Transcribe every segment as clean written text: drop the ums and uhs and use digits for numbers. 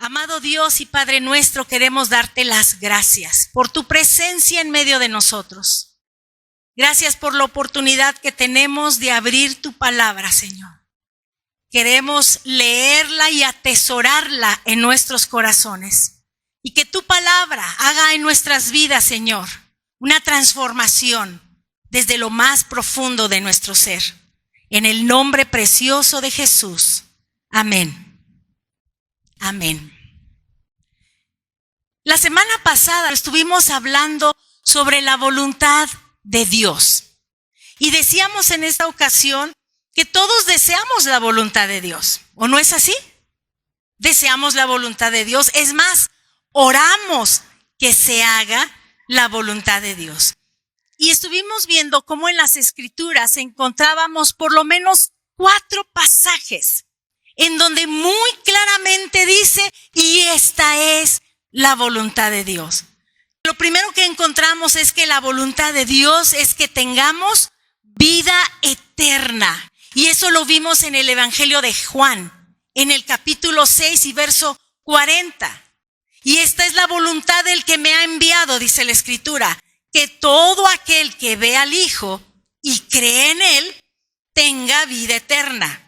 Amado Dios y Padre nuestro, queremos darte las gracias por tu presencia en medio de nosotros. Gracias por la oportunidad que tenemos de abrir tu palabra, Señor. Queremos leerla y atesorarla en nuestros corazones. Y que tu palabra haga en nuestras vidas, Señor, una transformación desde lo más profundo de nuestro ser. En el nombre precioso de Jesús. Amén. Amén. La semana pasada estuvimos hablando sobre la voluntad de Dios. Y decíamos en esta ocasión que todos deseamos la voluntad de Dios. ¿O no es así? Deseamos la voluntad de Dios. Es más, oramos que se haga la voluntad de Dios. Y estuvimos viendo cómo en las Escrituras encontrábamos por lo menos 4 pasajes en donde muy claramente dice, y esta es la voluntad de Dios. Lo primero que encontramos es que la voluntad de Dios es que tengamos vida eterna. Y eso lo vimos en el Evangelio de Juan, en el capítulo 6 y verso 40. Y esta es la voluntad del que me ha enviado, dice la Escritura, que todo aquel que ve al Hijo y cree en Él, tenga vida eterna.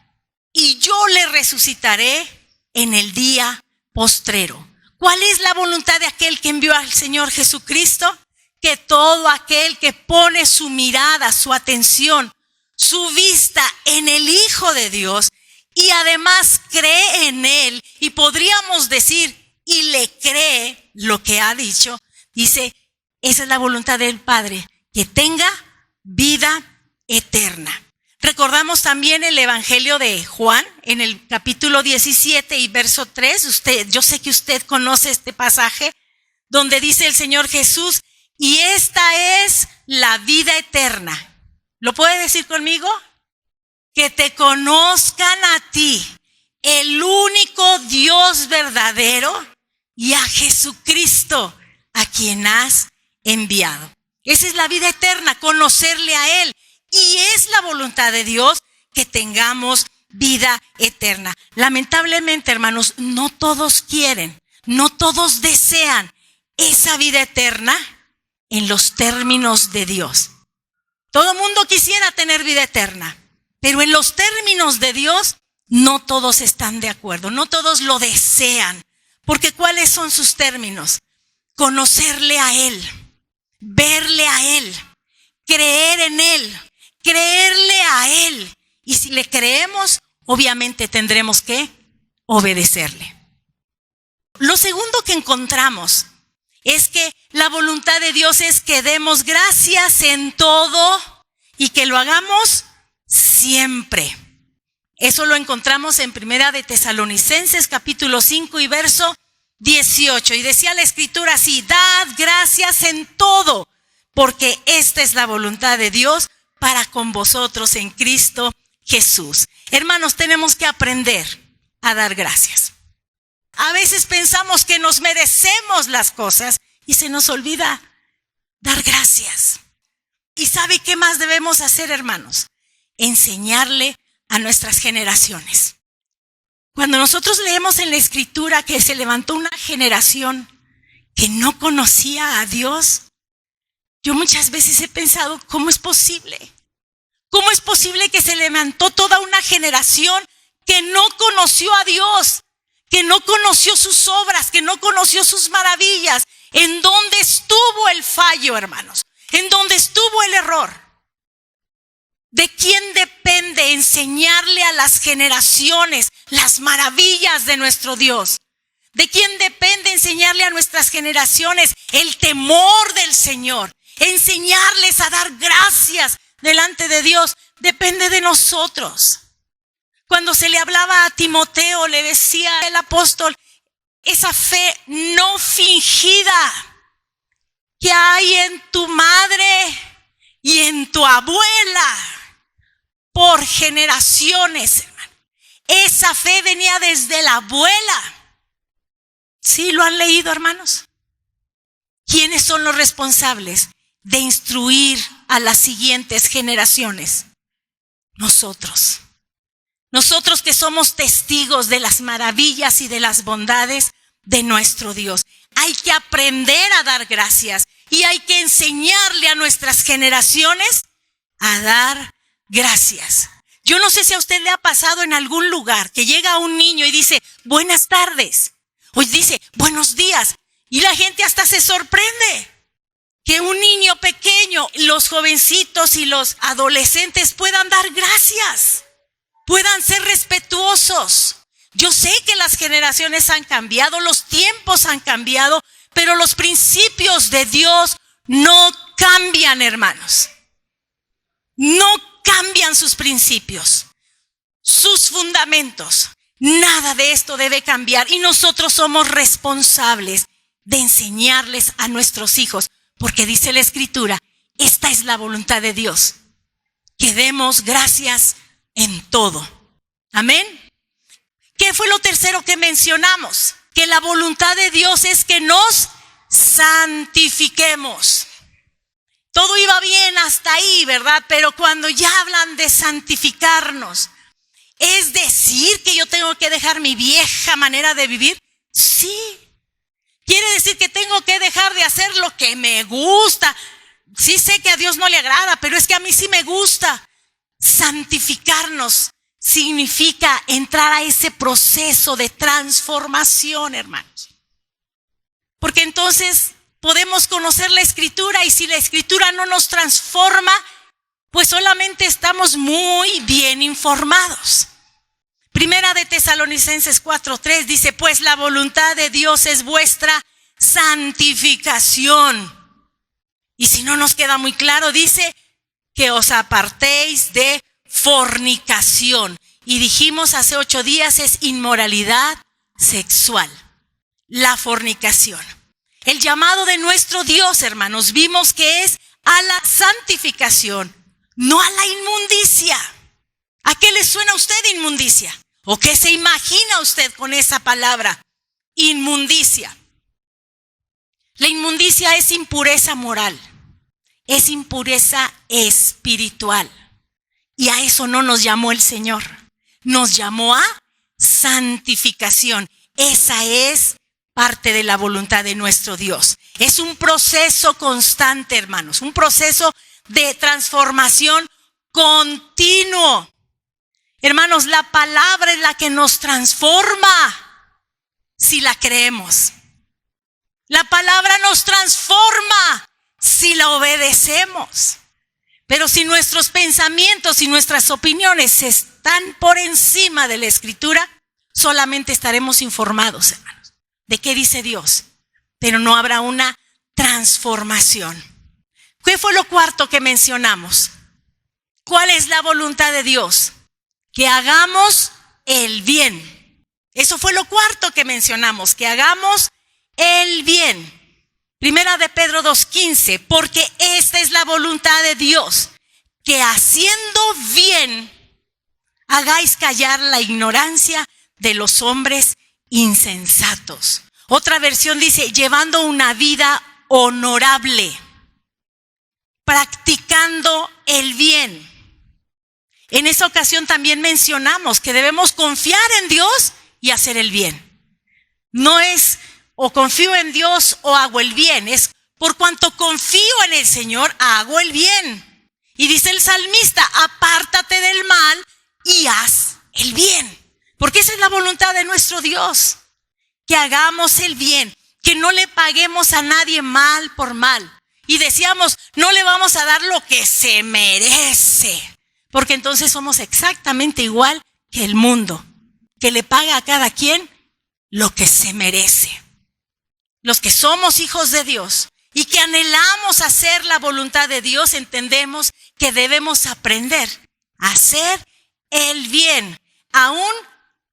Y yo le resucitaré en el día postrero. ¿Cuál es la voluntad de aquel que envió al Señor Jesucristo? Que todo aquel que pone su mirada, su atención, su vista en el Hijo de Dios y además cree en Él, y podríamos decir, y le cree lo que ha dicho, dice, esa es la voluntad del Padre, que tenga vida eterna. Recordamos también el Evangelio de Juan en el capítulo 17 y verso 3. Yo sé que usted conoce este pasaje donde dice el Señor Jesús, y esta es la vida eterna. ¿Lo puede decir conmigo? Que te conozcan a ti, el único Dios verdadero, y a Jesucristo, a quien has enviado. Esa es la vida eterna, conocerle a Él. Y es la voluntad de Dios que tengamos vida eterna. Lamentablemente, hermanos, no todos quieren, no todos desean esa vida eterna en los términos de Dios. Todo mundo quisiera tener vida eterna, pero en los términos de Dios no todos están de acuerdo, no todos lo desean. Porque ¿cuáles son sus términos? Conocerle a Él, verle a Él, creer en Él, creerle a Él. Y si le creemos, obviamente tendremos que obedecerle. Lo segundo que encontramos es que la voluntad de Dios es que demos gracias en todo y que lo hagamos siempre. Eso lo encontramos en Primera de Tesalonicenses capítulo 5 y verso 18. Y decía la Escritura así, dad gracias en todo, porque esta es la voluntad de Dios para con vosotros en Cristo Jesús. Hermanos, tenemos que aprender a dar gracias. A veces pensamos que nos merecemos las cosas y se nos olvida dar gracias. ¿Y sabe qué más debemos hacer, hermanos? Enseñarle a nuestras generaciones. Cuando nosotros leemos en la Escritura que se levantó una generación que no conocía a Dios, yo muchas veces he pensado, ¿cómo es posible? ¿Cómo es posible que se levantó toda una generación que no conoció a Dios, que no conoció sus obras, que no conoció sus maravillas? ¿En dónde estuvo el fallo, hermanos? ¿En dónde estuvo el error? ¿De quién depende enseñarle a las generaciones las maravillas de nuestro Dios? ¿De quién depende enseñarle a nuestras generaciones el temor del Señor? Enseñarles a dar gracias delante de Dios. Depende de nosotros. Cuando se le hablaba a Timoteo, le decía el apóstol, esa fe no fingida que hay en tu madre y en tu abuela por generaciones, hermano. Esa fe venía desde la abuela. ¿Sí lo han leído, hermanos? ¿Quiénes son los responsables de instruir a las siguientes generaciones? Nosotros que somos testigos de las maravillas y de las bondades de nuestro Dios. Hay que aprender a dar gracias y hay que enseñarle a nuestras generaciones a dar gracias. Yo no sé si a usted le ha pasado en algún lugar que llega un niño y dice buenas tardes, o dice buenos días, y la gente hasta se sorprende que un niño pequeño, los jovencitos y los adolescentes puedan dar gracias, puedan ser respetuosos. Yo sé que las generaciones han cambiado, los tiempos han cambiado, pero los principios de Dios no cambian, hermanos. No cambian sus principios, sus fundamentos. Nada de esto debe cambiar y nosotros somos responsables de enseñarles a nuestros hijos, porque dice la Escritura, esta es la voluntad de Dios, que demos gracias en todo. Amén. ¿Qué fue lo tercero que mencionamos? Que la voluntad de Dios es que nos santifiquemos. Todo iba bien hasta ahí, ¿verdad? Pero cuando ya hablan de santificarnos, ¿es decir que yo tengo que dejar mi vieja manera de vivir? Sí. Quiere decir que tengo que dejar de hacer lo que me gusta. Sí sé que a Dios no le agrada, pero es que a mí sí me gusta. Santificarnos significa entrar a ese proceso de transformación, hermanos. Porque entonces podemos conocer la Escritura y si la Escritura no nos transforma, pues solamente estamos muy bien informados. Primera de Tesalonicenses 4:3 dice, pues la voluntad de Dios es vuestra santificación. Y si no nos queda muy claro, dice que os apartéis de fornicación. Y dijimos hace 8 días es inmoralidad sexual, la fornicación. El llamado de nuestro Dios, hermanos, vimos que es a la santificación, no a la inmundicia. ¿A qué le suena a usted inmundicia? ¿O qué se imagina usted con esa palabra? Inmundicia. La inmundicia es impureza moral, es impureza espiritual. Y a eso no nos llamó el Señor. Nos llamó a santificación. Esa es parte de la voluntad de nuestro Dios. Es un proceso constante, hermanos, un proceso de transformación continuo. Hermanos, la palabra es la que nos transforma si la creemos. La palabra nos transforma si la obedecemos. Pero si nuestros pensamientos y nuestras opiniones están por encima de la Escritura, solamente estaremos informados, hermanos, de qué dice Dios, pero no habrá una transformación. ¿Qué fue lo cuarto que mencionamos? ¿Cuál es la voluntad de Dios? Que hagamos el bien. Eso fue lo cuarto que mencionamos, que hagamos el bien. Primera de Pedro 2:15, porque esta es la voluntad de Dios, que haciendo bien hagáis callar la ignorancia de los hombres insensatos. Otra versión dice, llevando una vida honorable, practicando el bien. En esa ocasión también mencionamos que debemos confiar en Dios y hacer el bien. No es o confío en Dios o hago el bien, es por cuanto confío en el Señor, hago el bien. Y dice el salmista, apártate del mal y haz el bien. Porque esa es la voluntad de nuestro Dios, que hagamos el bien, que no le paguemos a nadie mal por mal. Y decíamos, no le vamos a dar lo que se merece, porque entonces somos exactamente igual que el mundo, que le paga a cada quien lo que se merece. Los que somos hijos de Dios y que anhelamos hacer la voluntad de Dios, entendemos que debemos aprender a hacer el bien, aún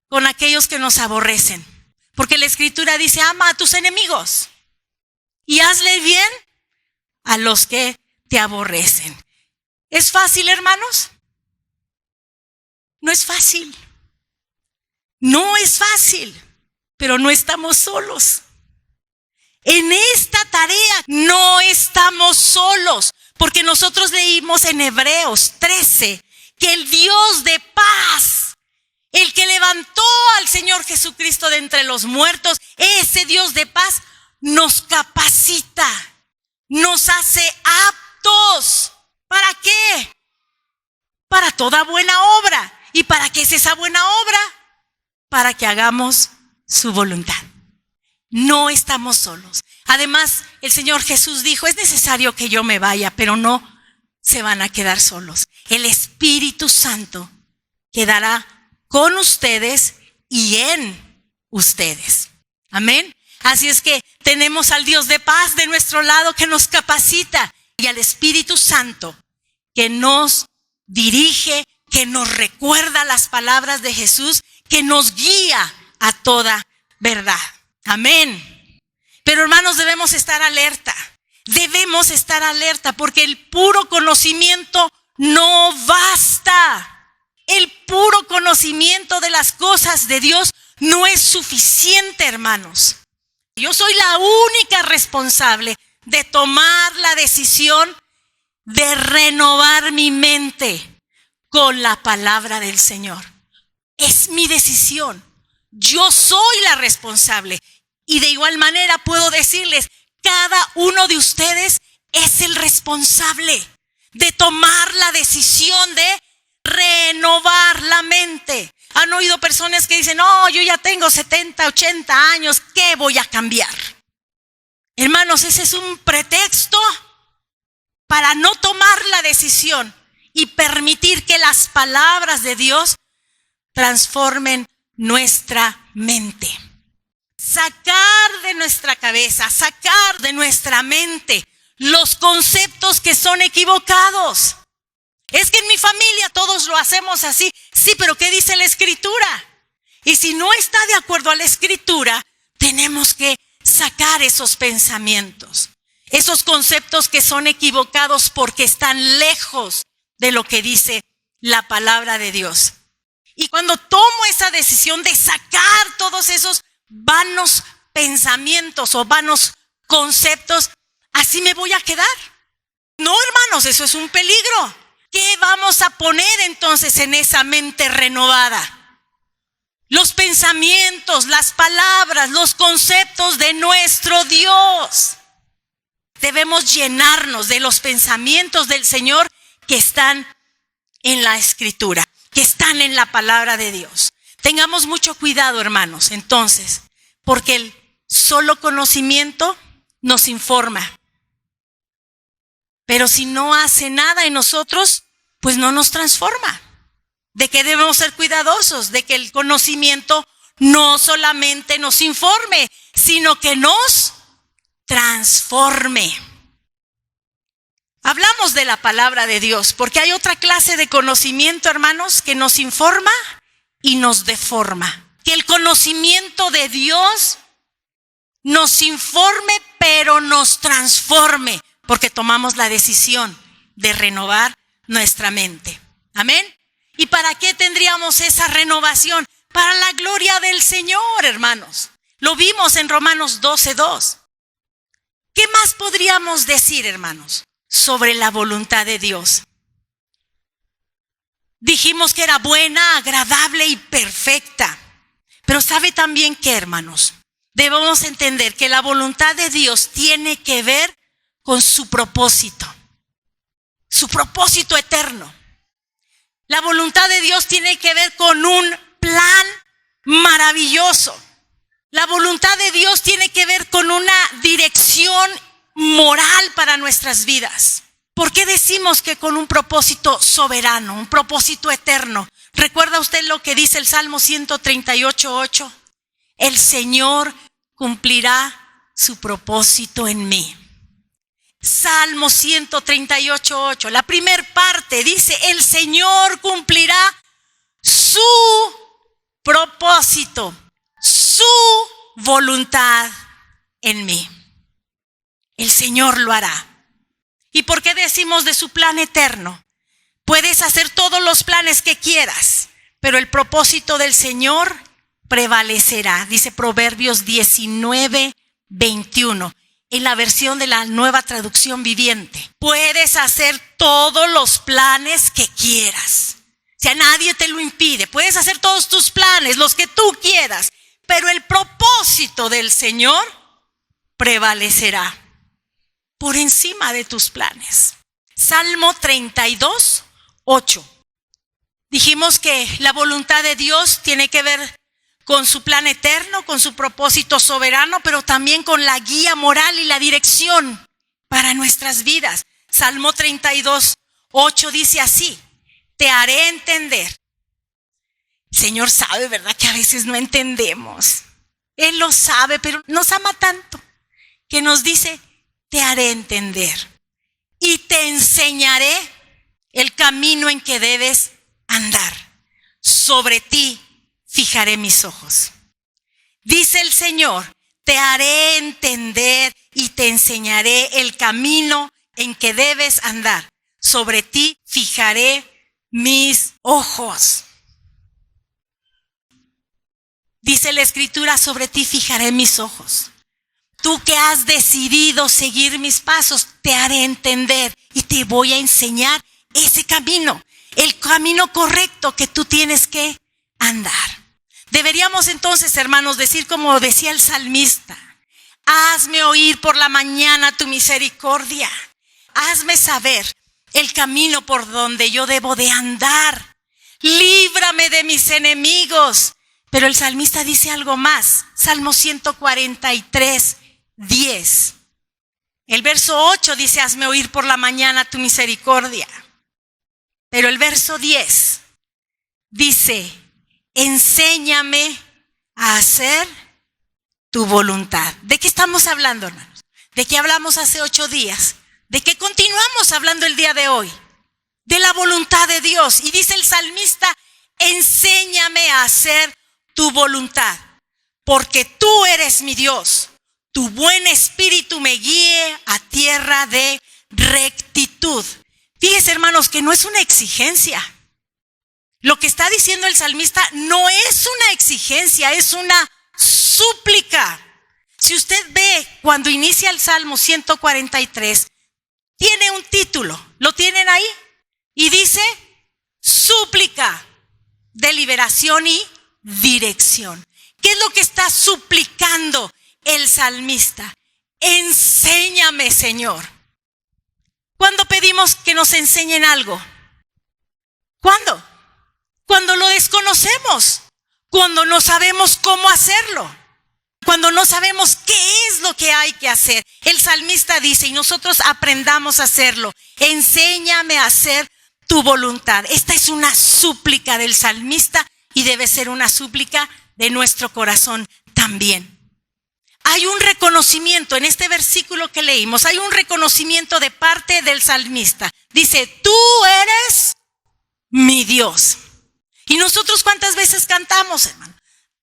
con aquellos que nos aborrecen. Porque la Escritura dice, ama a tus enemigos y hazle bien a los que te aborrecen. ¿Es fácil, hermanos? No es fácil. No es fácil, pero no estamos solos. En esta tarea no estamos solos, porque nosotros leímos en Hebreos 13 que el Dios de paz El que levantó al Señor Jesucristo de entre los muertos, ese Dios de paz, nos capacita, nos hace aptos. ¿Para qué? Para toda buena obra. ¿Y para qué es esa buena obra? Para que hagamos su voluntad. No estamos solos. Además, el Señor Jesús dijo, es necesario que yo me vaya, pero no se van a quedar solos. El Espíritu Santo quedará con ustedes y en ustedes. Amén. Así es que tenemos al Dios de paz de nuestro lado que nos capacita y al Espíritu Santo que nos dirige, que nos recuerda las palabras de Jesús, que nos guía a toda verdad. Amén. Pero hermanos, debemos estar alerta. Debemos estar alerta porque el puro conocimiento no basta. El puro conocimiento de las cosas de Dios no es suficiente, hermanos. Yo soy la única responsable de tomar la decisión de renovar mi mente con la palabra del Señor. Es mi decisión. Yo soy la responsable. Y de igual manera puedo decirles, cada uno de ustedes es el responsable de tomar la decisión de renovar la mente. Han oído personas que dicen, no, yo ya tengo 70, 80 años, ¿qué voy a cambiar? Hermanos, ese es un pretexto para no tomar la decisión y permitir que las palabras de Dios transformen nuestra mente. Sacar de nuestra cabeza, sacar de nuestra mente los conceptos que son equivocados. Es que en mi familia todos lo hacemos así. Sí, pero ¿qué dice la Escritura? Y si no está de acuerdo a la Escritura, tenemos que sacar esos pensamientos, esos conceptos que son equivocados porque están lejos de lo que dice la palabra de Dios. Y cuando tomo esa decisión de sacar todos esos vanos pensamientos o vanos conceptos, así me voy a quedar. No, hermanos, eso es un peligro. ¿Qué vamos a poner entonces en esa mente renovada? Los pensamientos, las palabras, los conceptos de nuestro Dios. Debemos llenarnos de los pensamientos del Señor que están en la Escritura, que están en la palabra de Dios. Tengamos mucho cuidado, hermanos, entonces, porque el solo conocimiento nos informa. Pero si no hace nada en nosotros, pues no nos transforma. De que debemos ser cuidadosos, de que el conocimiento no solamente nos informe, sino que nos transforme. Hablamos de la palabra de Dios, porque hay otra clase de conocimiento, hermanos, que nos informa y nos deforma. Que el conocimiento de Dios nos informe, pero nos transforme, porque tomamos la decisión de renovar nuestra mente. Amén. ¿Y para qué tendríamos esa renovación? Para la gloria del Señor, hermanos. Lo vimos en Romanos 12:2. ¿Qué más podríamos decir, hermanos, sobre la voluntad de Dios? Dijimos que era buena, agradable y perfecta. Pero ¿sabe también qué, hermanos? Debemos entender que la voluntad de Dios tiene que ver con su propósito eterno. La voluntad de Dios tiene que ver con un plan maravilloso. La voluntad de Dios tiene que ver con una dirección moral para nuestras vidas. ¿Por qué decimos que con un propósito soberano, un propósito eterno? ¿Recuerda usted lo que dice el Salmo 138:8? El Señor cumplirá su propósito en mí. Salmo 138:8, la primera parte dice, el Señor cumplirá su propósito, su voluntad en mí. El Señor lo hará. ¿Y por qué decimos de su plan eterno? Puedes hacer todos los planes que quieras, pero el propósito del Señor prevalecerá. Dice Proverbios 19:21. En la versión de la Nueva Traducción Viviente. Puedes hacer todos los planes que quieras, Si a nadie te lo impide, puedes hacer todos tus planes, los que tú quieras, pero el propósito del Señor prevalecerá por encima de tus planes. Salmo 32, 8. Dijimos que la voluntad de Dios tiene que ver con su plan eterno, con su propósito soberano, pero también con la guía moral y la dirección para nuestras vidas. Salmo 32, 8 dice así: te haré entender. El Señor sabe, ¿verdad?, que a veces no entendemos. Él lo sabe, pero nos ama tanto que nos dice: te haré entender y te enseñaré el camino en que debes andar. Sobre ti fijaré mis ojos. Dice el Señor: te haré entender y te enseñaré el camino en que debes andar. Sobre ti fijaré mis ojos. Dice la Escritura: sobre ti fijaré mis ojos. Tú que has decidido seguir mis pasos, te haré entender y te voy a enseñar ese camino, el camino correcto que tú tienes que andar. Deberíamos entonces, hermanos, decir como decía el salmista: hazme oír por la mañana tu misericordia. Hazme saber el camino por donde yo debo de andar. Líbrame de mis enemigos. Pero el salmista dice algo más. Salmo 143, 10. El verso 8 dice: hazme oír por la mañana tu misericordia. Pero el verso 10 dice: enséñame a hacer tu voluntad. ¿De qué estamos hablando, hermanos? ¿De qué hablamos hace 8 días? ¿De qué continuamos hablando el día de hoy? De la voluntad de Dios. Y dice el salmista: enséñame a hacer tu voluntad, porque tú eres mi Dios. Tu buen espíritu me guíe a tierra de rectitud. Fíjense, hermanos, que no es una exigencia. Lo que está diciendo el salmista no es una exigencia, es una súplica. Si usted ve cuando inicia el Salmo 143, tiene un título. ¿Lo tienen ahí? Y dice: súplica de liberación y dirección. ¿Qué es lo que está suplicando el salmista? Enséñame, Señor. ¿Cuándo pedimos que nos enseñen algo? ¿Cuándo? Cuando lo desconocemos, cuando no sabemos cómo hacerlo, cuando no sabemos qué es lo que hay que hacer. El salmista dice: y nosotros aprendamos a hacerlo. Enséñame a hacer tu voluntad. Esta es una súplica del salmista y debe ser una súplica de nuestro corazón también. Hay un reconocimiento en este versículo que leímos, hay un reconocimiento de parte del salmista. Dice: tú eres mi Dios. Y nosotros, ¿cuántas veces cantamos, hermano?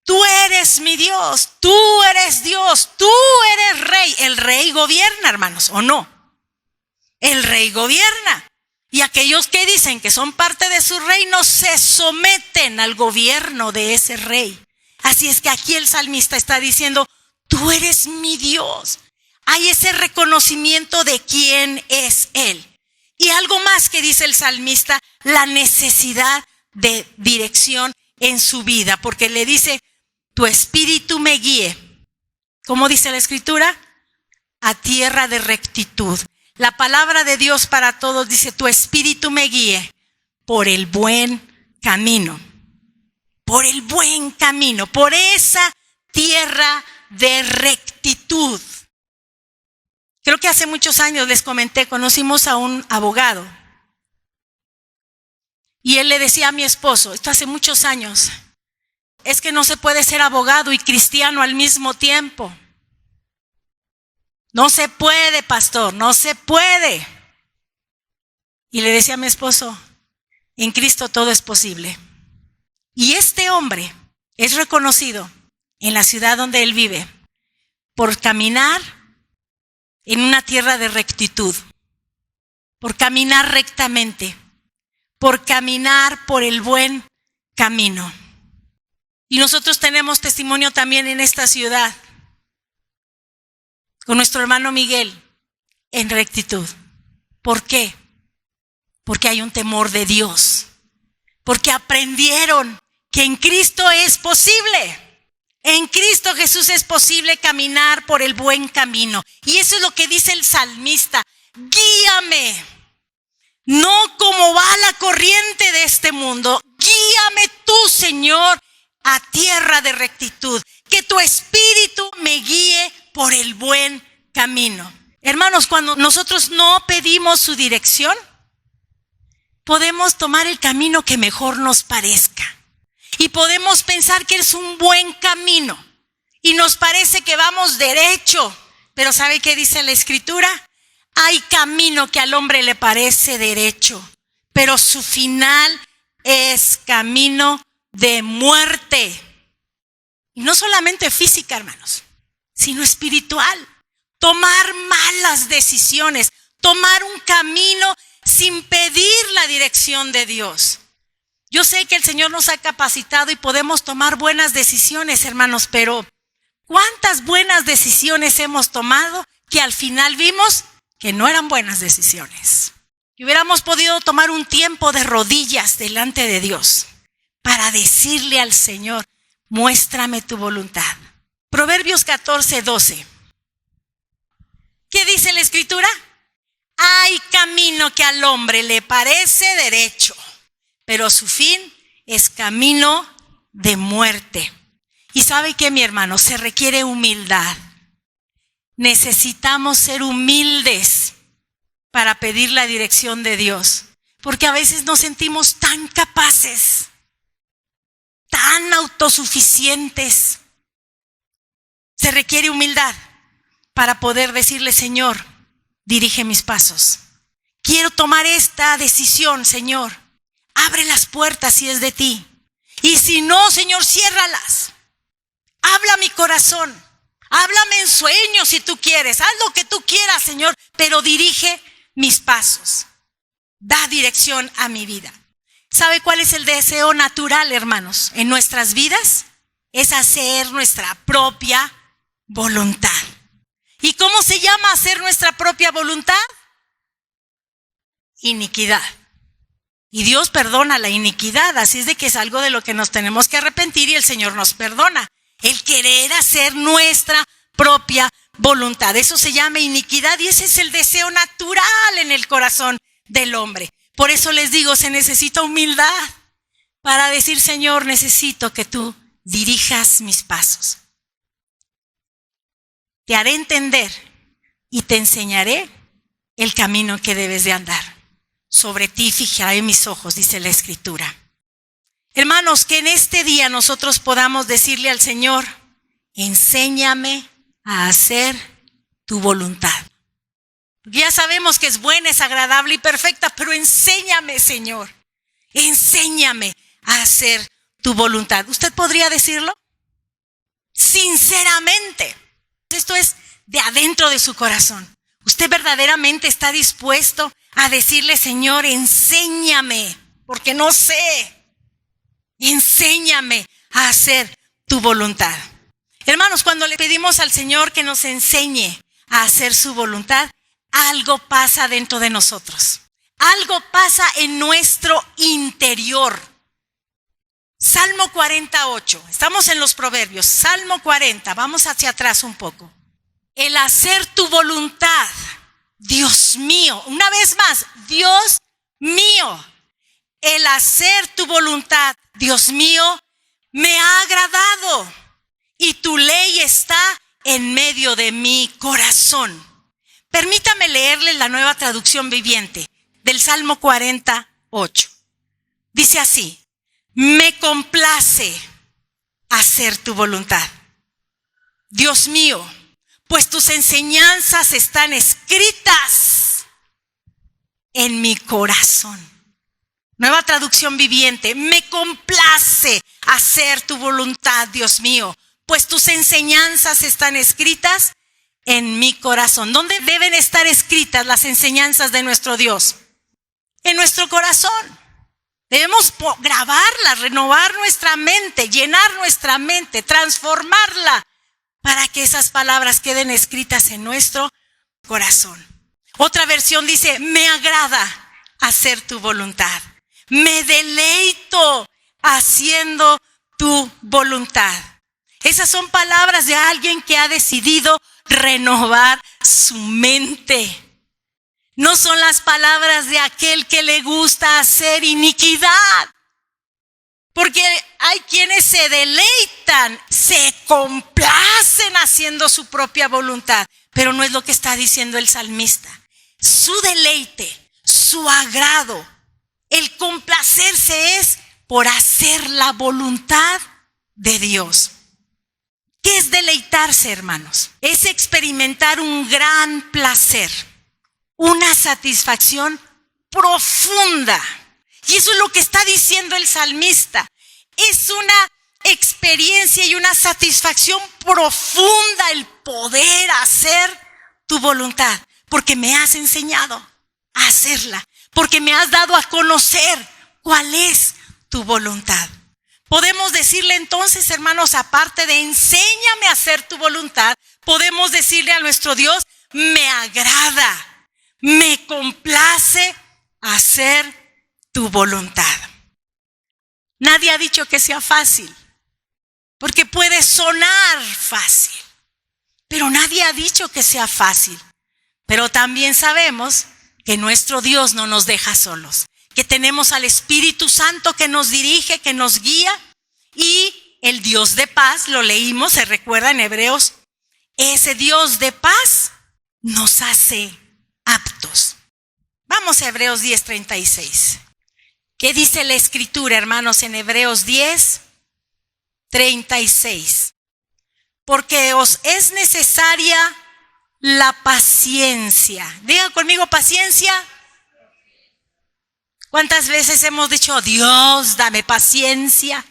Tú eres mi Dios, tú eres Dios, tú eres rey. El rey gobierna, hermanos, ¿o no? El rey gobierna. Y aquellos que dicen que son parte de su reino se someten al gobierno de ese rey. Así es que aquí el salmista está diciendo: tú eres mi Dios. Hay ese reconocimiento de quién es Él. Y algo más que dice el salmista: la necesidad de dirección en su vida. Porque le dice: tu espíritu me guíe. ¿Cómo dice la Escritura? A tierra de rectitud. La palabra de Dios para todos dice: tu espíritu me guíe por el buen camino. Por el buen camino, por esa tierra de rectitud. Creo que hace muchos años les comenté, conocimos a un abogado. Y él le decía a mi esposo, esto hace muchos años: es que no se puede ser abogado y cristiano al mismo tiempo. No se puede, pastor, no se puede. Y le decía a mi esposo: en Cristo todo es posible. Y este hombre es reconocido en la ciudad donde él vive por caminar en una tierra de rectitud, por caminar rectamente, por caminar por el buen camino. Y nosotros tenemos testimonio también en esta ciudad con nuestro hermano Miguel en rectitud. ¿Por qué? Porque hay un temor de Dios. porque aprendieron que en Cristo es posible. En Cristo Jesús es posible caminar por el buen camino. Y eso es lo que dice el salmista. Guíame, no como va la corriente de este mundo. Guíame tú, Señor, a tierra de rectitud. Que tu espíritu me guíe por el buen camino. Hermanos, cuando nosotros no pedimos su dirección, podemos tomar el camino que mejor nos parezca. Y podemos pensar que es un buen camino. Y nos parece que vamos derecho. Pero ¿sabe qué dice la Escritura? Hay camino que al hombre le parece derecho, pero su final es camino de muerte. Y no solamente física, hermanos, sino espiritual. Tomar malas decisiones, tomar un camino sin pedir la dirección de Dios. Yo sé que el Señor nos ha capacitado y podemos tomar buenas decisiones, hermanos, pero ¿cuántas buenas decisiones hemos tomado que al final vimos que no eran buenas decisiones? Que hubiéramos podido tomar un tiempo de rodillas delante de Dios para decirle al Señor, muéstrame tu voluntad. Proverbios 14:12. ¿Qué dice la Escritura? Hay camino que al hombre le parece derecho, pero su fin es camino de muerte. ¿Y sabe qué, mi hermano? Se requiere humildad. Necesitamos ser humildes para pedir la dirección de Dios, porque a veces nos sentimos tan capaces, tan autosuficientes. Se requiere humildad para poder decirle, Señor, dirige mis pasos. Quiero tomar esta decisión, Señor. Abre las puertas si es de ti. Y si no, Señor, ciérralas. Habla mi corazón. Háblame en sueños si tú quieres. Haz lo que tú quieras, Señor, pero dirige mis pasos. Da dirección a mi vida. ¿Sabe cuál es el deseo natural, hermanos, en nuestras vidas? Es hacer nuestra propia voluntad. ¿Y cómo se llama hacer nuestra propia voluntad? Iniquidad. Y Dios perdona la iniquidad, así es de que es algo de lo que nos tenemos que arrepentir y el Señor nos perdona. El querer hacer nuestra propia voluntad. Eso se llama iniquidad y ese es el deseo natural en el corazón del hombre. Por eso les digo, se necesita humildad para decir, Señor, necesito que tú dirijas mis pasos. Te haré entender y te enseñaré el camino que debes de andar. Sobre ti fijaré mis ojos, dice la Escritura. Hermanos, que en este día nosotros podamos decirle al Señor, enséñame a hacer tu voluntad. Ya sabemos que es buena, es agradable y perfecta, pero enséñame, Señor, enséñame a hacer tu voluntad. ¿Usted podría decirlo? Sinceramente. Esto es de adentro de su corazón. ¿Usted verdaderamente está dispuesto a decirle, Señor, enséñame, porque no sé? Enséñame a hacer tu voluntad. Hermanos, cuando le pedimos al Señor que nos enseñe a hacer su voluntad, algo pasa dentro de nosotros. Algo pasa en nuestro interior. Salmo 48. Estamos en los Proverbios. Salmo 40. Vamos hacia atrás un poco. El hacer tu voluntad, Dios mío. Una vez más, Dios mío. El hacer tu voluntad, Dios mío, me ha agradado. Y tu ley está en medio de mi corazón. Permítame leerle la Nueva Traducción Viviente del Salmo 48. Dice así: me complace hacer tu voluntad, Dios mío, pues tus enseñanzas están escritas en mi corazón. Nueva Traducción Viviente: me complace hacer tu voluntad, Dios mío, pues tus enseñanzas están escritas en mi corazón. ¿Dónde deben estar escritas las enseñanzas de nuestro Dios? En nuestro corazón. Debemos grabarlas, renovar nuestra mente, llenar nuestra mente, transformarla para que esas palabras queden escritas en nuestro corazón. Otra versión dice: me agrada hacer tu voluntad. Me deleito haciendo tu voluntad. Esas son palabras de alguien que ha decidido renovar su mente. No son las palabras de aquel que le gusta hacer iniquidad. Porque hay quienes se deleitan, se complacen haciendo su propia voluntad. Pero no es lo que está diciendo el salmista. Su deleite, su agrado, el complacerse es por hacer la voluntad de Dios. ¿Qué es deleitarse, hermanos? Es experimentar un gran placer, una satisfacción profunda. Y eso es lo que está diciendo el salmista. Es una experiencia y una satisfacción profunda el poder hacer tu voluntad. Porque me has enseñado a hacerla. Porque me has dado a conocer cuál es tu voluntad. Podemos decirle entonces, hermanos, aparte de enséñame a hacer tu voluntad, podemos decirle a nuestro Dios, me agrada, me complace hacer tu voluntad. Nadie ha dicho que sea fácil, porque puede sonar fácil, pero nadie ha dicho que sea fácil. Pero también sabemos que nuestro Dios no nos deja solos, que tenemos al Espíritu Santo que nos dirige, que nos guía, y el Dios de paz, lo leímos, se recuerda en Hebreos, ese Dios de paz nos hace aptos. Vamos a Hebreos 10:36. ¿Qué dice la Escritura, hermanos, en Hebreos 10:36? Porque os es necesaria la paciencia. Digan conmigo, paciencia. ¿Cuántas veces hemos dicho, Dios, dame paciencia?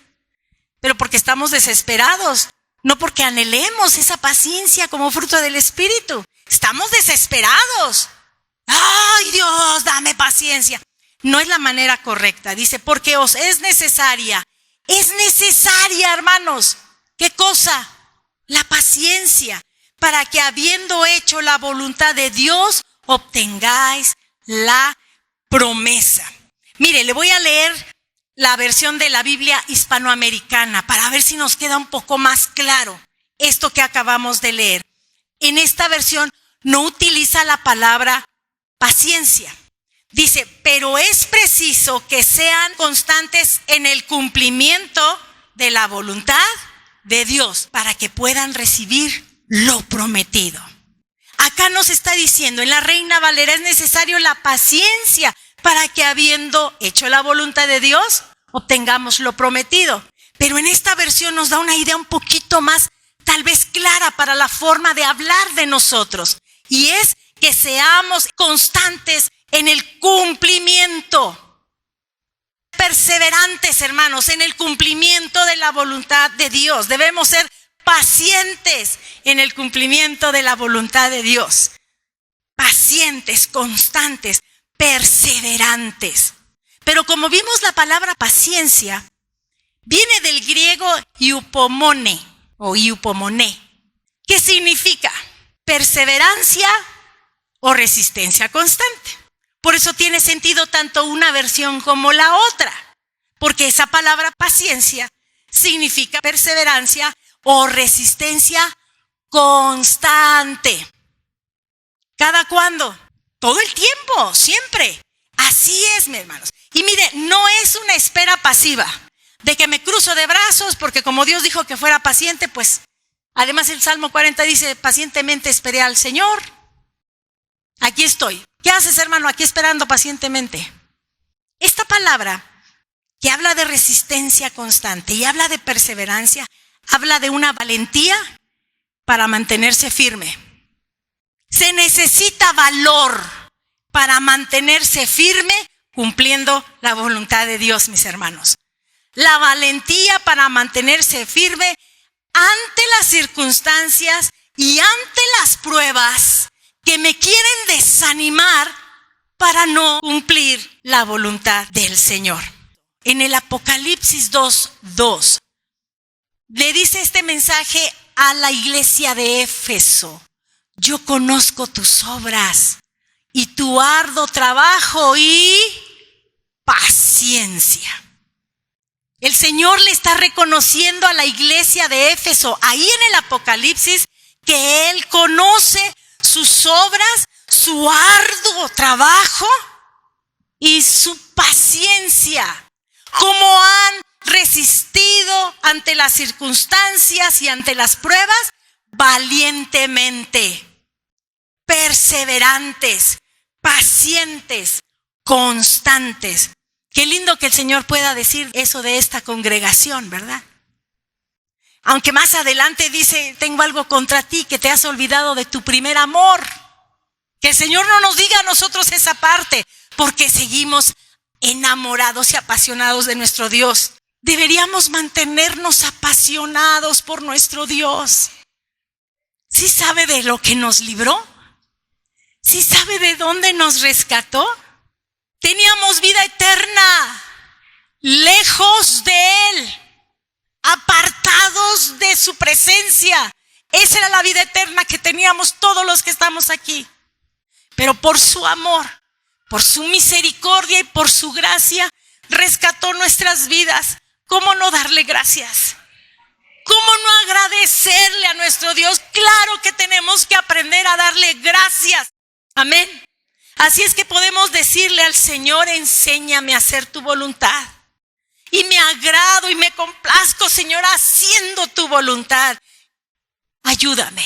Pero porque estamos desesperados, no porque anhelemos esa paciencia como fruto del Espíritu. Estamos desesperados. ¡Ay, Dios, dame paciencia! No es la manera correcta. Dice, porque os es necesaria. Es necesaria, hermanos. ¿Qué cosa? La paciencia. Para que habiendo hecho la voluntad de Dios, obtengáis la promesa. Mire, le voy a leer la versión de la Biblia hispanoamericana para ver si nos queda un poco más claro esto que acabamos de leer. En esta versión no utiliza la palabra paciencia. Dice, pero es preciso que sean constantes en el cumplimiento de la voluntad de Dios para que puedan recibir lo prometido. Acá nos está diciendo, en la Reina Valera, es necesario la paciencia para que habiendo hecho la voluntad de Dios, obtengamos lo prometido. Pero en esta versión nos da una idea un poquito más, tal vez clara para la forma de hablar de nosotros. Y es que seamos constantes en el cumplimiento. Perseverantes, hermanos, en el cumplimiento de la voluntad de Dios. Debemos ser pacientes en el cumplimiento de la voluntad de Dios. Pacientes, constantes, perseverantes. Pero como vimos, la palabra paciencia viene del griego iupomone o iupomone, que significa perseverancia o resistencia constante. Por eso tiene sentido tanto una versión como la otra, porque esa palabra paciencia significa perseverancia o resistencia constante. ¿Cada cuándo? Todo el tiempo, siempre. Así es, mis hermanos. Y mire, no es una espera pasiva, de que me cruzo de brazos, porque como Dios dijo que fuera paciente, pues, además el Salmo 40 dice, pacientemente esperé al Señor. Aquí estoy. ¿Qué haces, hermano? Aquí esperando pacientemente. Esta palabra que habla de resistencia constante y habla de perseverancia, habla de una valentía para mantenerse firme. Se necesita valor para mantenerse firme cumpliendo la voluntad de Dios, mis hermanos. La valentía para mantenerse firme ante las circunstancias y ante las pruebas que me quieren desanimar para no cumplir la voluntad del Señor. En el Apocalipsis 2:2 le dice este mensaje a la iglesia de Éfeso: yo conozco tus obras y tu arduo trabajo y paciencia. El Señor le está reconociendo a la iglesia de Éfeso, ahí en el Apocalipsis, que Él conoce sus obras, su arduo trabajo y su paciencia. Cómo han resistido ante las circunstancias y ante las pruebas valientemente, perseverantes, pacientes, constantes. Qué lindo que el Señor pueda decir eso de esta congregación, ¿verdad? Aunque más adelante dice, tengo algo contra ti, que te has olvidado de tu primer amor. Que el Señor no nos diga a nosotros esa parte, porque seguimos enamorados y apasionados de nuestro Dios. Deberíamos mantenernos apasionados por nuestro Dios. ¿Sí sabe de lo que nos libró? ¿Sí sabe de dónde nos rescató? Teníamos vida eterna, lejos de Él, apartados de su presencia. Esa era la vida eterna que teníamos todos los que estamos aquí. Pero por su amor, por su misericordia y por su gracia, rescató nuestras vidas. ¿Cómo no darle gracias? ¿Cómo no agradecerle a nuestro Dios? Claro que tenemos que aprender a darle gracias. Amén. Así es que podemos decirle al Señor, enséñame a hacer tu voluntad. Y me agrado y me complazco, Señor, haciendo tu voluntad. Ayúdame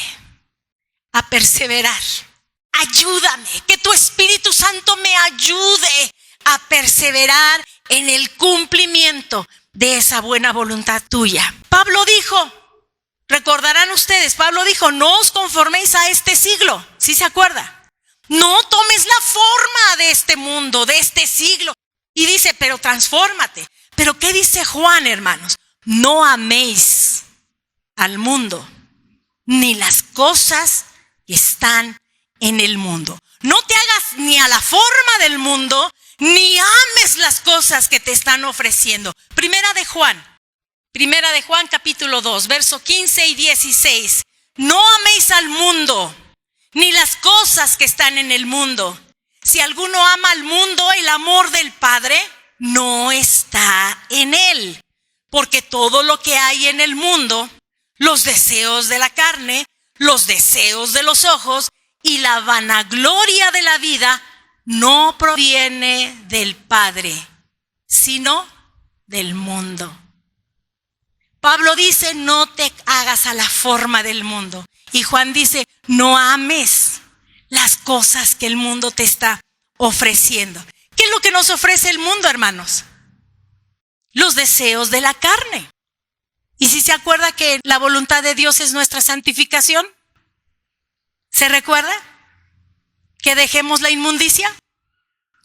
a perseverar. Ayúdame, que tu Espíritu Santo me ayude a perseverar en el cumplimiento de esa buena voluntad tuya. Pablo dijo, recordarán ustedes, Pablo dijo, no os conforméis a este siglo. ¿Sí se acuerda? No tomes la forma de este mundo, de este siglo. Y dice, pero transfórmate. Pero ¿qué dice Juan, hermanos? No améis al mundo, ni las cosas que están en el mundo. No te hagas ni a la forma del mundo, ni ames las cosas que te están ofreciendo. Primera de Juan capítulo 2, verso 15 y 16. No améis al mundo, ni las cosas que están en el mundo. Si alguno ama al mundo, el amor del Padre no está en él. Porque todo lo que hay en el mundo, los deseos de la carne, los deseos de los ojos y la vanagloria de la vida, no proviene del Padre, sino del mundo. Pablo dice, no te hagas a la forma del mundo. Y Juan dice, no ames las cosas que el mundo te está ofreciendo. ¿Qué es lo que nos ofrece el mundo, hermanos? Los deseos de la carne. ¿Y si se acuerda que la voluntad de Dios es nuestra santificación? ¿Se recuerda? Que dejemos la inmundicia,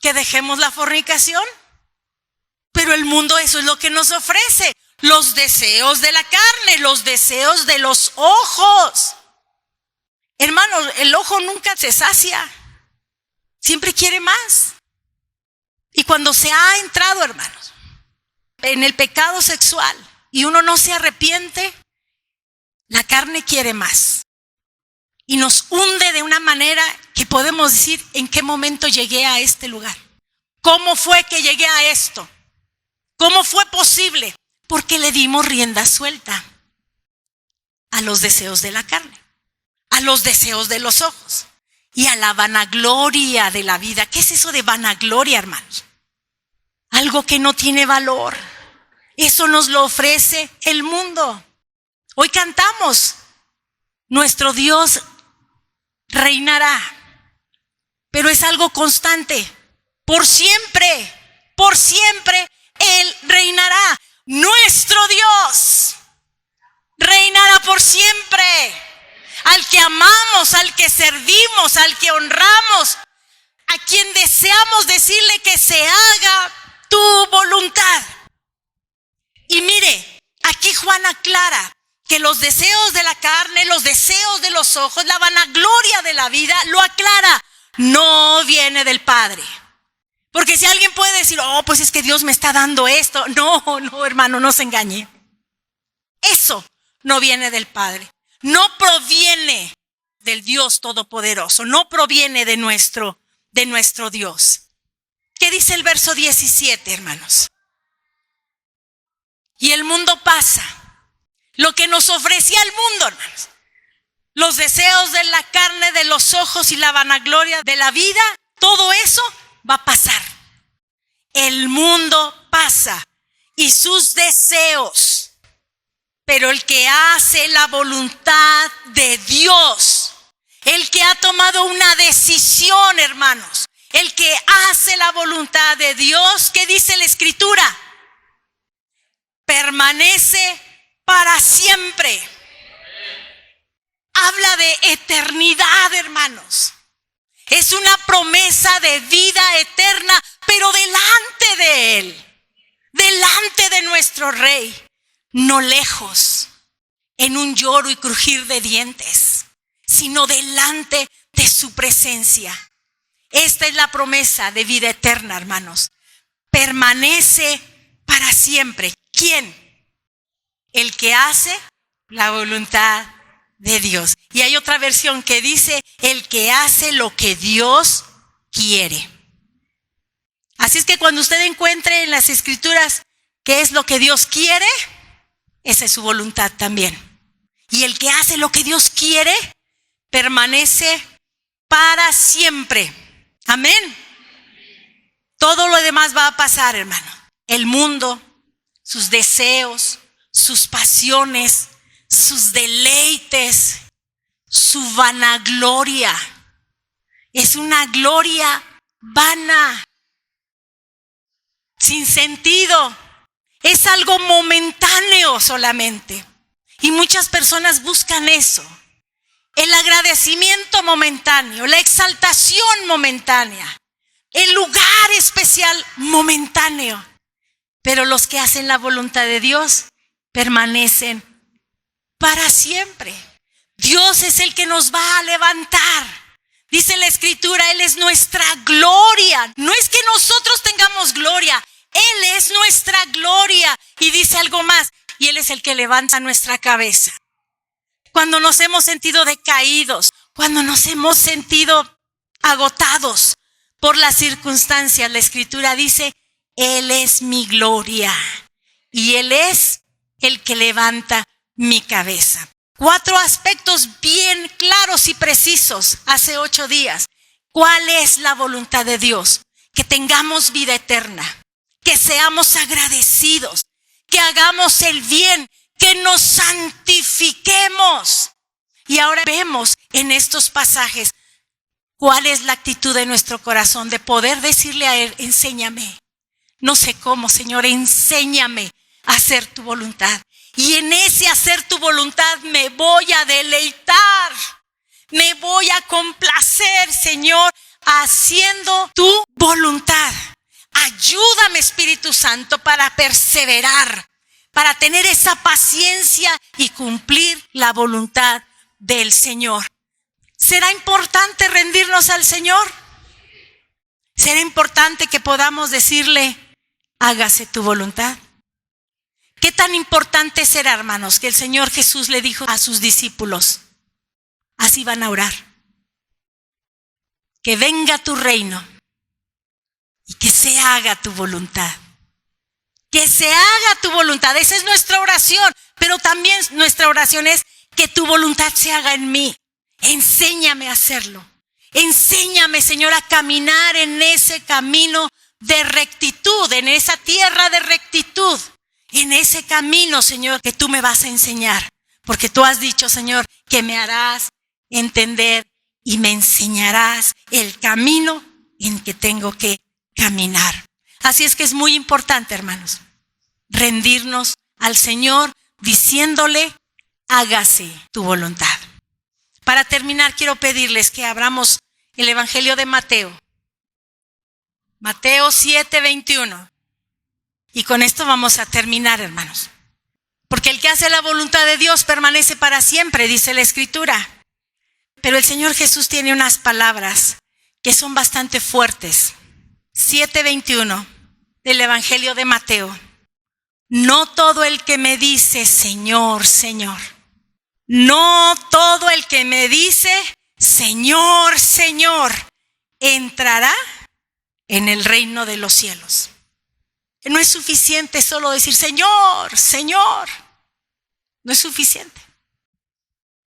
que dejemos la fornicación. Pero el mundo eso es lo que nos ofrece. Los deseos de la carne, los deseos de los ojos. Hermanos, el ojo nunca se sacia. Siempre quiere más. Y cuando se ha entrado, hermanos, en el pecado sexual y uno no se arrepiente, la carne quiere más. Y nos hunde de una manera que podemos decir, ¿en qué momento llegué a este lugar? ¿Cómo fue que llegué a esto? ¿Cómo fue posible? Porque le dimos rienda suelta a los deseos de la carne, a los deseos de los ojos y a la vanagloria de la vida. ¿Qué es eso de vanagloria, hermanos? Algo que no tiene valor. Eso nos lo ofrece el mundo. Hoy cantamos, nuestro Dios reinará, pero es algo constante. Por siempre Él reinará. Nuestro Dios reinará por siempre. Al que amamos, al que servimos, al que honramos, a quien deseamos decirle que se haga tu voluntad. Y mire, aquí Juan aclara que los deseos de la carne, los deseos de los ojos, la vanagloria de la vida, lo aclara, no viene del Padre. Porque si alguien puede decir, oh, pues es que Dios me está dando esto. No, hermano, no se engañe. Eso no viene del Padre. No proviene del Dios Todopoderoso. No proviene de nuestro Dios. ¿Qué dice el verso 17, hermanos? Y el mundo pasa. Lo que nos ofrecía el mundo, hermanos. Los deseos de la carne, de los ojos y la vanagloria de la vida, todo eso va a pasar. El mundo pasa y sus deseos. Pero el que hace la voluntad de Dios, el que ha tomado una decisión, hermanos, el que hace la voluntad de Dios, ¿qué dice la Escritura? Permanece para siempre. Habla de eternidad, hermanos. Es una promesa de vida eterna, pero delante de Él, delante de nuestro Rey, no lejos, en un lloro y crujir de dientes, sino delante de su presencia. Esta es la promesa de vida eterna, hermanos. Permanece para siempre. ¿Quién? El que hace la voluntad de Dios. Y hay otra versión que dice, el que hace lo que Dios quiere. Así es que cuando usted encuentre en las Escrituras qué es lo que Dios quiere, esa es su voluntad también. Y el que hace lo que Dios quiere, permanece para siempre. Amén. Todo lo demás va a pasar, hermano. El mundo, sus deseos, sus pasiones, sus deleites, su vanagloria. Es una gloria vana, sin sentido. Es algo momentáneo solamente. Y muchas personas buscan eso. El agradecimiento momentáneo, la exaltación momentánea, el lugar especial momentáneo. Pero los que hacen la voluntad de Dios permanecen para siempre. Dios es el que nos va a levantar. Dice la Escritura, Él es nuestra gloria. No es que nosotros tengamos gloria, Él es nuestra gloria. Y dice algo más, y Él es el que levanta nuestra cabeza. Cuando nos hemos sentido decaídos, cuando nos hemos sentido agotados por las circunstancias, la Escritura dice, Él es mi gloria y Él es el que levanta mi cabeza. 4 aspectos bien claros y precisos hace 8 días. ¿Cuál es la voluntad de Dios? Que tengamos vida eterna, que seamos agradecidos, que hagamos el bien, que nos santifiquemos. Y ahora vemos en estos pasajes cuál es la actitud de nuestro corazón de poder decirle a Él, enséñame. No sé cómo, Señor, enséñame a hacer tu voluntad. Y en ese hacer tu voluntad me voy a deleitar, me voy a complacer, Señor, haciendo tu voluntad. Ayúdame, Espíritu Santo, para perseverar, para tener esa paciencia y cumplir la voluntad del Señor. ¿Será importante rendirnos al Señor? ¿Será importante que podamos decirle, hágase tu voluntad? ¿Qué tan importante será, hermanos, que el Señor Jesús le dijo a sus discípulos, así van a orar? Que venga tu reino y que se haga tu voluntad. Que se haga tu voluntad. Esa es nuestra oración. Pero también nuestra oración es que tu voluntad se haga en mí. Enséñame a hacerlo. Enséñame, Señor, a caminar en ese camino de rectitud, en esa tierra de rectitud. En ese camino, Señor, que tú me vas a enseñar. Porque tú has dicho, Señor, que me harás entender y me enseñarás el camino en que tengo que caminar. Así es que es muy importante, hermanos, rendirnos al Señor diciéndole, hágase tu voluntad. Para terminar, quiero pedirles que abramos el Evangelio de Mateo. Mateo 7:21. Y con esto vamos a terminar, hermanos. Porque el que hace la voluntad de Dios permanece para siempre, dice la Escritura. Pero el Señor Jesús tiene unas palabras que son bastante fuertes. 7:21 del Evangelio de Mateo. No todo el que me dice, Señor, Señor. No todo el que me dice, Señor, Señor, entrará en el reino de los cielos. No es suficiente solo decir Señor, Señor. No es suficiente.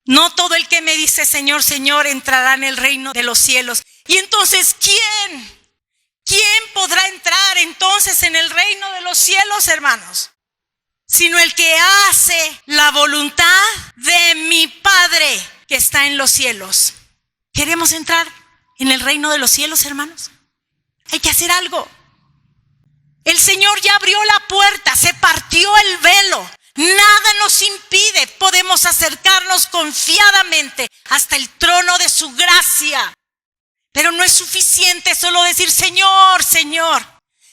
No todo el que me dice Señor, Señor entrará en el reino de los cielos. Y entonces, ¿quién? ¿Quién podrá entrar entonces en el reino de los cielos, hermanos? Sino el que hace la voluntad de mi Padre que está en los cielos. ¿Queremos entrar en el reino de los cielos, hermanos? Hay que hacer algo. El Señor ya abrió la puerta, se partió el velo. Nada nos impide, podemos acercarnos confiadamente hasta el trono de su gracia. Pero no es suficiente solo decir Señor, Señor,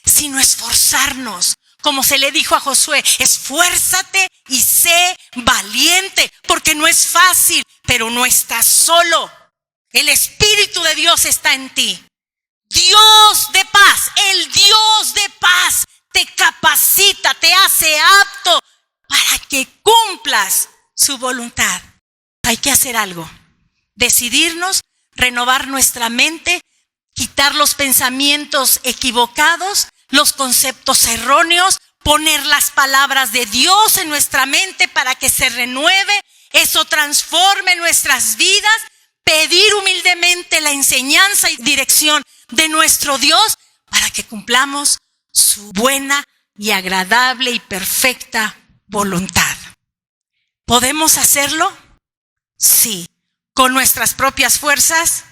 sino esforzarnos. Como se le dijo a Josué, esfuérzate y sé valiente, porque no es fácil, pero no estás solo. El Espíritu de Dios está en ti. Dios de paz, el Dios de paz te capacita, te hace apto para que cumplas su voluntad. Hay que hacer algo, decidirnos, renovar nuestra mente, quitar los pensamientos equivocados, los conceptos erróneos, poner las palabras de Dios en nuestra mente para que se renueve, eso transforme nuestras vidas, pedir humildemente la enseñanza y dirección de nuestro Dios para que cumplamos su buena y agradable y perfecta voluntad. ¿Podemos hacerlo? Sí. ¿Con nuestras propias fuerzas?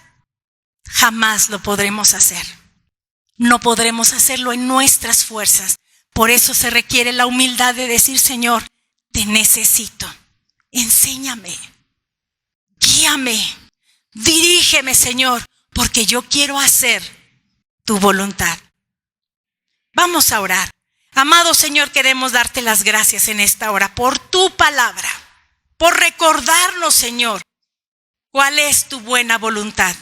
Jamás lo podremos hacer. No podremos hacerlo en nuestras fuerzas. Por eso se requiere la humildad de decir, Señor, te necesito. Enséñame, guíame, dirígeme, Señor, porque yo quiero hacer tu voluntad. Vamos a orar. Amado Señor, queremos darte las gracias en esta hora por tu palabra, por recordarnos, Señor, cuál es tu buena voluntad.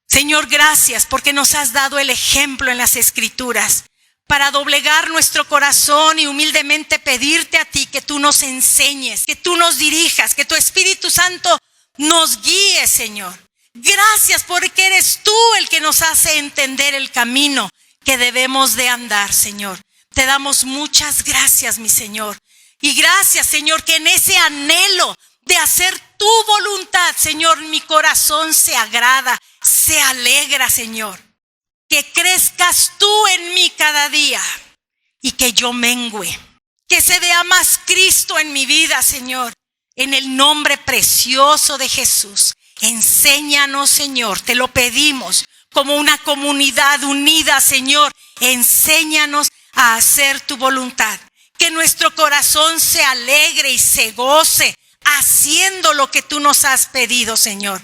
Señor, gracias porque nos has dado el ejemplo en las Escrituras para doblegar nuestro corazón y humildemente pedirte a ti que tú nos enseñes, que tú nos dirijas, que tu Espíritu Santo nos guíe, Señor. Gracias porque eres tú el que nos hace entender el camino que debemos de andar, Señor. Te damos muchas gracias, mi Señor. Y gracias, Señor, que en ese anhelo de hacer tu voluntad, Señor, mi corazón se agrada, se alegra, Señor. Que crezcas tú en mí cada día y que yo mengüe. Que se vea más Cristo en mi vida, Señor. En el nombre precioso de Jesús. Enséñanos, Señor, te lo pedimos como una comunidad unida, Señor. Enséñanos a hacer tu voluntad. Que nuestro corazón se alegre y se goce haciendo lo que tú nos has pedido, Señor.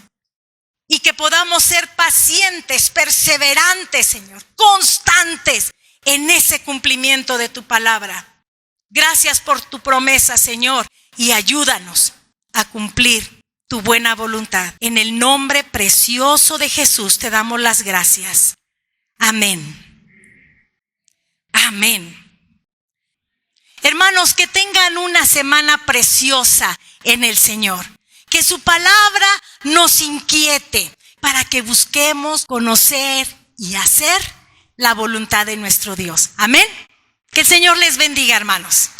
Y que podamos ser pacientes, perseverantes, Señor, constantes en ese cumplimiento de tu palabra. Gracias por tu promesa, Señor, y ayúdanos a cumplir tu buena voluntad. En el nombre precioso de Jesús te damos las gracias. Amén. Amén. Hermanos, que tengan una semana preciosa en el Señor. Que su palabra nos inquiete para que busquemos conocer y hacer la voluntad de nuestro Dios. Amén. Que el Señor les bendiga, hermanos.